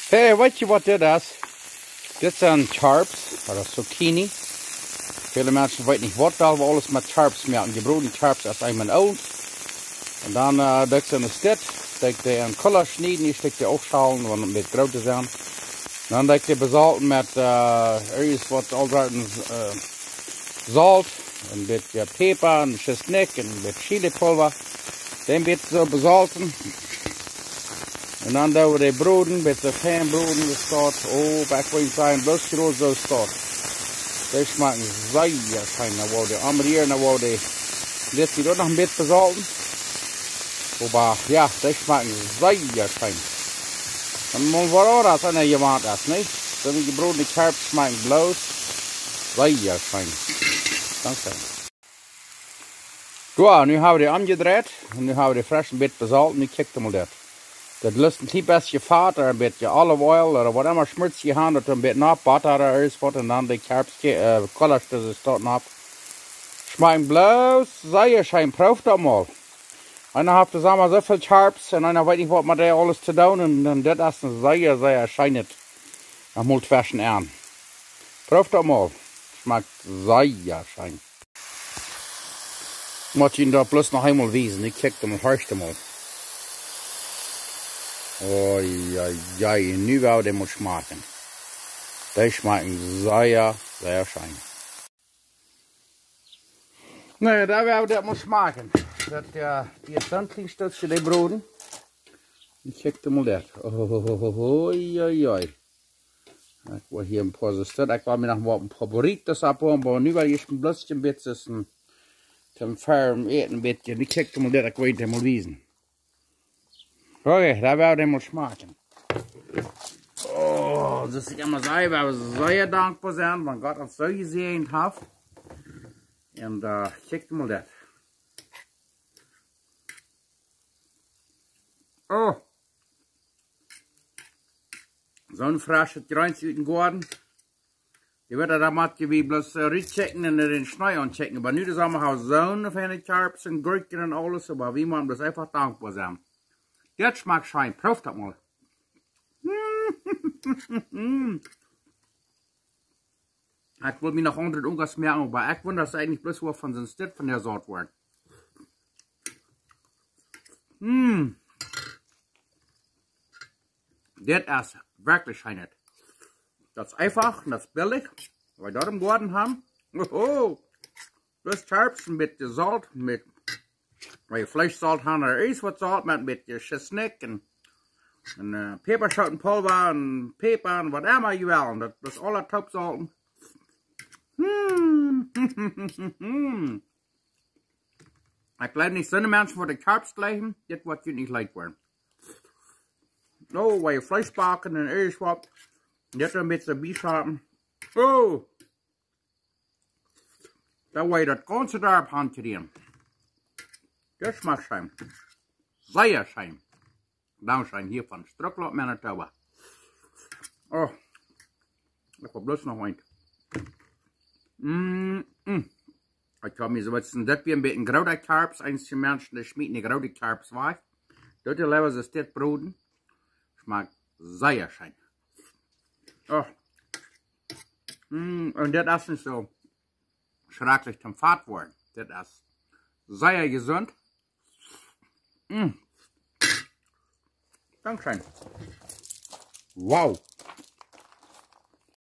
Hey, weet je wat dit is? Dit zijn Kjarps, oder Zucchini. Viele Menschen weten nicht, was wir alles mit Kjarps machen. Die bruden Kjarps erst einmal oud. Und dann deck sie in de Stitt, deck die in Koller schneiden, die steck die aufschalen, wenn ein bisschen größer sind. Dann deck die besalten mit irgendwas, was allseits Salz, ein bisschen Pfeffer, ein bisschen Schnick, ein bisschen Chilipulver. Den wird so besalten. Und dann da die bruden, mit der Fanbruden gestart. Oh, ich will sagen, bloß groß so start. Die schmecken sehr fein. Da wo die Amrieren, da wo die lässt sich dort noch ein bisschen besalten. Aber ja, die schmecken sehr fein. Und man war auch das, wenn er jemand ist, nicht? So wie die bruden Kjarps schmecken bloß sehr fein. Danke. Ja, nu haben wir die angedreht. Und nu haben wir die frisch ein bisschen besalten. Ich kick mal das. Das lässt ein bisschen Fett oder ein bisschen Olive Oil oder was immer schmutz je haben, und ein bisschen Butter oder irgendwas und dann die Kjarps, Kollerstöße starten ab. Schmecken bloß sehr schön, prüft das mal. Einer hat zusammen so viel Kjarps und einer weiß nicht, was man da alles zu tun und dann das ist ein sehr schönes nach Multwaschen an. Prüft das mal. Schmeckt sehr schön. Ich muss Ihnen da bloß noch einmal wiesen, ich kick das mal, hörst du mal. Oh ja, nu wou die moet smaken. Die schmecken sehr schön. Nee, da wou die moet smaken. Dat die Sandklingstutje, die bruden. Ich kijk mal dat. Oh. Ik wil hier een paar so stuk. Ik wil mir nog wat een paar burritos abholen, aber nu wil ich een blusje een beetje zum Farm eten een beetje. Ich kijk mal dat, ik wil het mal wiesen. Okay, da werde ich mal schmecken. Oh, das ist immer sehr dankbar sein, wenn Gott uns so gesehen hat. Und check mal das. Oh, so ein frisches Grünz aus dem Garten. Die wird da mal wie bloß reinchecken und den Schnee anchecken. Aber nicht sagen wir so eine feine Kjarps und Gurken und alles, aber wie man das einfach dankbar sein. Das schmeckt schön, prüft das mal. Ich will mir noch andere irgendwas merken, aber ich wundere, dass eigentlich bloß was von so einem Stitt von der Sorte wird. Das ist wirklich schön. Das ist einfach und das ist billig, weil wir dort im Garten haben. Oh, bloß Kjarps mit Salz, mit weil Fleischsalt haben oder irgendwas Salt mit ein bisschen Schnick und Peperschotenpulver und Pfeffer und was immer ihr wollt. Das ist alle Taubsalten. Ich glaube nicht, so eine Menschen von den Kjarps gleichen, das wird ihr nicht leid werden. Oh, weil ihr Fleisch backen und irgendwas. Und jetzt ein bisschen Bischarten. Oh! Da will ich das ganze da abhantieren. Das schmeckt schön. Sehr schön. Dankeschön hier von Strucklot Manitoba. Oh. Ich will bloß noch ein. Ich habe mir so was, das wie ein bisschen graue Kjarps. Einige Menschen, die schmieden die graue Kjarps weg. Dort leben sie das bruden. Schmeckt sehr schön. Oh. Und das ist nicht so schrecklich zum Fett worden. Das ist sehr gesund. Dankeschön. Wow.